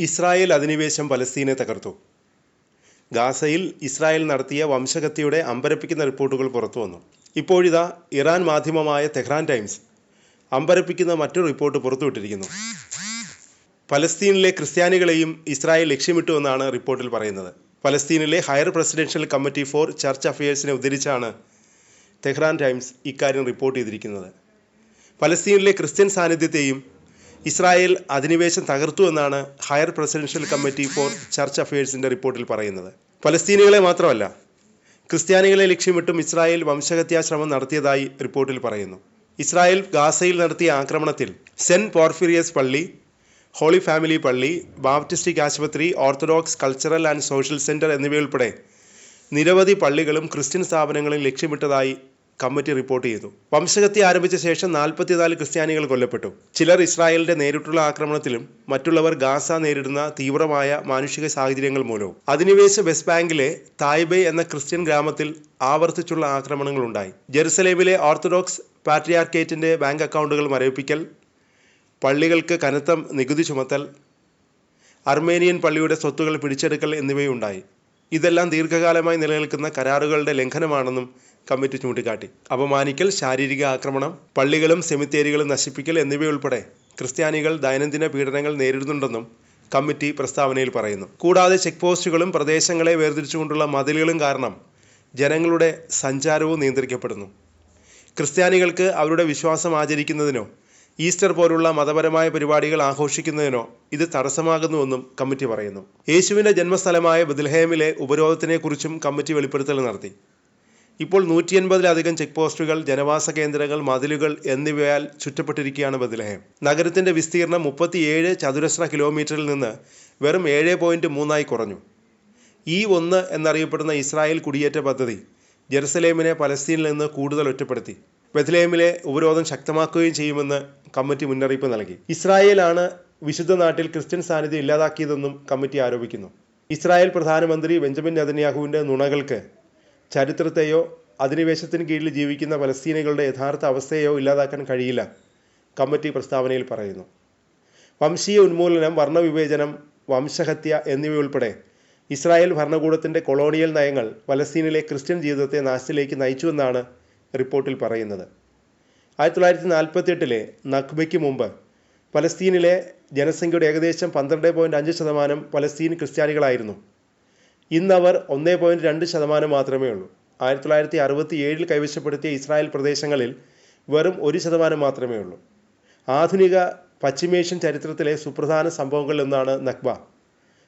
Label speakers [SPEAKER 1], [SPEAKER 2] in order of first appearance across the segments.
[SPEAKER 1] Israel അധിനിവേശം പലസ്തീനെ തകർത്തു. ഗാസയിൽ ഇസ്രായേൽ നടത്തിയ വംശഹത്യയുടെ അമ്പരപ്പിക്കുന്ന റിപ്പോർട്ടുകൾ പുറത്തുവന്നു. ഇപ്പോഴിതാ ഇറാൻ മാധ്യമമായ തെഹ്റാൻ ടൈംസ് അമ്പരപ്പിക്കുന്ന മറ്റൊരു റിപ്പോർട്ട് പുറത്തുവിട്ടിരിക്കുന്നു. പലസ്തീനിലെ ക്രിസ്ത്യാനികളെയും ഇസ്രായേൽ ലക്ഷ്യമിട്ടുവെന്നാണ് റിപ്പോർട്ടിൽ പറയുന്നത്. പലസ്തീനിലെ higher presidential committee for church അഫയേഴ്സിനെ ഉദ്ധരിച്ചാണ് തെഹ്റാൻ ടൈംസ് ഇക്കാര്യം റിപ്പോർട്ട് ചെയ്തിരിക്കുന്നത്. പലസ്തീനിലെ ക്രിസ്ത്യൻ സാന്നിധ്യത്തെയും ഇസ്രായേൽ അധിനിവേശം തകർത്തു എന്നാണ് higher presidential committee for church അഫയേഴ്സിൻ്റെ റിപ്പോർട്ടിൽ പറയുന്നത്. പലസ്തീനികളെ മാത്രമല്ല, ക്രിസ്ത്യാനികളെ ലക്ഷ്യമിട്ടും ഇസ്രായേൽ വംശഹത്യാശ്രമം നടത്തിയതായി റിപ്പോർട്ടിൽ പറയുന്നു. ഇസ്രായേൽ ഗാസയിൽ നടത്തിയ ആക്രമണത്തിൽ സെൻറ്റ് പോർഫിറിയസ് പള്ളി, ഹോളി ഫാമിലി പള്ളി, ബാപ്റ്റിസ്റ്റിക് ആശുപത്രി, orthodox cultural and social centre എന്നിവയുൾപ്പെടെ നിരവധി പള്ളികളും ക്രിസ്ത്യൻ സ്ഥാപനങ്ങളും ലക്ഷ്യമിട്ടതായി കമ്മിറ്റി റിപ്പോർട്ട് ചെയ്തു. വംശഹത്യ ആരംഭിച്ച ശേഷം 44 ക്രിസ്ത്യാനികൾ കൊല്ലപ്പെട്ടു. ചിലർ ഇസ്രായേലിന്റെ നേരിട്ടുള്ള ആക്രമണത്തിലും മറ്റുള്ളവർ ഗാസ നേരിടുന്ന തീവ്രമായ മാനുഷിക സാഹചര്യങ്ങൾ മൂലവും. അധിനിവേശ വെസ്റ്റ് ബാങ്കിലെ തായ്ബെ എന്ന ക്രിസ്ത്യൻ ഗ്രാമത്തിൽ ആവർത്തിച്ചുള്ള ആക്രമണങ്ങൾ ഉണ്ടായി. ജെറുസലേമിലെ ഓർത്തഡോക്സ് പാട്രിയാർക്കേറ്റിന്റെ ബാങ്ക് അക്കൗണ്ടുകൾ മരവിപ്പിക്കൽ, പള്ളികൾക്ക് കനത്ത നികുതി ചുമത്തൽ, അർമേനിയൻ പള്ളിയുടെ സ്വത്തുകൾ പിടിച്ചെടുക്കൽ എന്നിവയുണ്ടായി. ഇതെല്ലാം ദീർഘകാലമായി നിലനിൽക്കുന്ന കരാറുകളുടെ ലംഘനമാണെന്നും കമ്മിറ്റി ചൂണ്ടിക്കാട്ടി. അപമാനിക്കൽ, ശാരീരിക ആക്രമണം, പള്ളികളും സെമിത്തേരികളും നശിപ്പിക്കൽ എന്നിവയുൾപ്പെടെ ക്രിസ്ത്യാനികൾ ദൈനംദിന പീഡനങ്ങൾ നേരിടുന്നുണ്ടെന്നും കമ്മിറ്റി പ്രസ്താവനയിൽ പറയുന്നു. കൂടാതെ ചെക്ക് പോസ്റ്റുകളും പ്രദേശങ്ങളെ വേർതിരിച്ചുകൊണ്ടുള്ള മതിലുകളും കാരണം ജനങ്ങളുടെ സഞ്ചാരവും നിയന്ത്രിക്കപ്പെടുന്നു. ക്രിസ്ത്യാനികൾക്ക് അവരുടെ വിശ്വാസം ആചരിക്കുന്നതിനോ ഈസ്റ്റർ പോലുള്ള മതപരമായ പരിപാടികൾ ആഘോഷിക്കുന്നതിനോ ഇത് തടസ്സമാകുന്നുവെന്നും കമ്മിറ്റി പറയുന്നു. യേശുവിൻ്റെ ജന്മസ്ഥലമായ ബെത്ലഹേമിലെ ഉപരോധത്തിനെക്കുറിച്ചും കമ്മിറ്റി വെളിപ്പെടുത്തൽ നടത്തി. ഇപ്പോൾ 180-ലധികം ചെക്ക് പോസ്റ്റുകൾ, ജനവാസ കേന്ദ്രങ്ങൾ, മതിലുകൾ എന്നിവയാൽ ചുറ്റപ്പെട്ടിരിക്കുകയാണ് ബെത്ലഹേം. നഗരത്തിൻ്റെ വിസ്തീർണം 37 ചതുരശ്ര കിലോമീറ്ററിൽ നിന്ന് വെറും 7.3 കുറഞ്ഞു. E1 എന്നറിയപ്പെടുന്ന ഇസ്രായേൽ കുടിയേറ്റ പദ്ധതി ജെറുസലേമിനെ പലസ്തീനിൽ നിന്ന് കൂടുതൽ ഒറ്റപ്പെടുത്തി. ബെത്ലഹേമിലെ ഉപരോധം ശക്തമാക്കുകയും ചെയ്യുമെന്ന് കമ്മിറ്റി മുന്നറിയിപ്പ് നൽകി. ഇസ്രായേലാണ് വിശുദ്ധ നാട്ടിൽ ക്രിസ്ത്യൻ സാന്നിധ്യം ഇല്ലാതാക്കിയതെന്നും കമ്മിറ്റി ആരോപിക്കുന്നു. ഇസ്രായേൽ പ്രധാനമന്ത്രി ബെഞ്ചമിൻ നെതന്യാഹുവിൻ്റെ നുണകൾക്ക് ചരിത്രത്തെയോ അധിനിവേശത്തിന് കീഴിൽ ജീവിക്കുന്ന പലസ്തീനികളുടെ യഥാർത്ഥ അവസ്ഥയെയോ ഇല്ലാതാക്കാൻ കഴിയില്ല, കമ്മിറ്റി പ്രസ്താവനയിൽ പറയുന്നു. വംശീയ ഉന്മൂലനം, വർണ്ണവിവേചനം, വംശഹത്യ എന്നിവയുൾപ്പെടെ ഇസ്രായേൽ ഭരണകൂടത്തിൻ്റെ കൊളോണിയൽ നയങ്ങൾ പലസ്തീനിലെ ക്രിസ്ത്യൻ ജീവിതത്തെ നാശത്തിലേക്ക് നയിച്ചുവെന്നാണ് റിപ്പോർട്ടിൽ പറയുന്നത്. 1948-ലെ നഖ്ബയ്ക്ക് മുമ്പ് പലസ്തീനിലെ ജനസംഖ്യയുടെ ഏകദേശം 12.5% പലസ്തീൻ ക്രിസ്ത്യാനികളായിരുന്നു. ഇന്നവർ 1.2% മാത്രമേ ഉള്ളൂ. 1967-ൽ കൈവശപ്പെടുത്തിയ ഇസ്രായേൽ പ്രദേശങ്ങളിൽ വെറും 1% മാത്രമേ ഉള്ളൂ. ആധുനിക പശ്ചിമേഷ്യൻ ചരിത്രത്തിലെ സുപ്രധാന സംഭവങ്ങളിലൊന്നാണ് നഖ്ബ.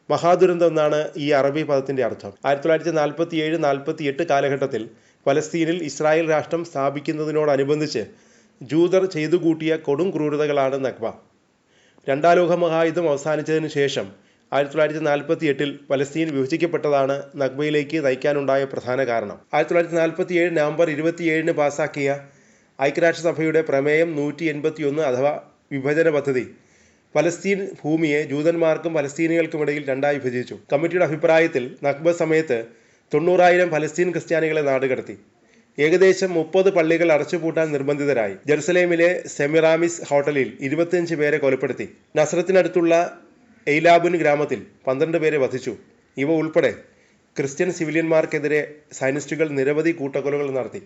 [SPEAKER 1] മഹാദുരന്തം എന്നാണ് ഈ അറബി പദത്തിൻ്റെ അർത്ഥം. 1947-48 കാലഘട്ടത്തിൽ പലസ്തീനിൽ ഇസ്രായേൽ രാഷ്ട്രം സ്ഥാപിക്കുന്നതിനോടനുബന്ധിച്ച് ജൂതർ ചെയ്തു കൂട്ടിയ കൊടും ക്രൂരതകളാണ് നഖ്ബ. രണ്ടാം ലോക മഹായുദ്ധം അവസാനിച്ചതിന് ശേഷം 1948-ൽ പലസ്തീൻ വിഭജിക്കപ്പെട്ടതാണ് നഖ്ബയിലേക്ക് നയിക്കാനുണ്ടായ പ്രധാന കാരണം. 1947 നവംബർ 27-ന് പാസാക്കിയ ഐക്യരാഷ്ട്രസഭയുടെ പ്രമേയം 181 അഥവാ വിഭജന പദ്ധതി പലസ്തീൻ ഭൂമിയെ ജൂതന്മാർക്കും പലസ്തീനികൾക്കുമിടയിൽ രണ്ടായി വിഭജിച്ചു. കമ്മിറ്റിയുടെ അഭിപ്രായത്തിൽ നഖ്ബ സമയത്ത് 90,000 പലസ്തീൻ ക്രിസ്ത്യാനികളെ നാടുകടത്തി. ഏകദേശം 30 പള്ളികൾ അടച്ചുപൂട്ടാൻ നിർബന്ധിതരായി. ജെറുസലേമിലെ സെമിറാമിസ് ഹോട്ടലിൽ 25 പേരെ കൊലപ്പെടുത്തി. നസ്രത്തിനടുത്തുള്ള എയ്ലാബുൻ ഗ്രാമത്തിൽ 12 പേരെ വധിച്ചു. ഇവ ഉൾപ്പെടെ ക്രിസ്ത്യൻ സിവിലിയന്മാർക്കെതിരെ സൈനിസ്റ്റുകൾ നിരവധി കൂട്ടക്കൊലകൾ നടത്തി.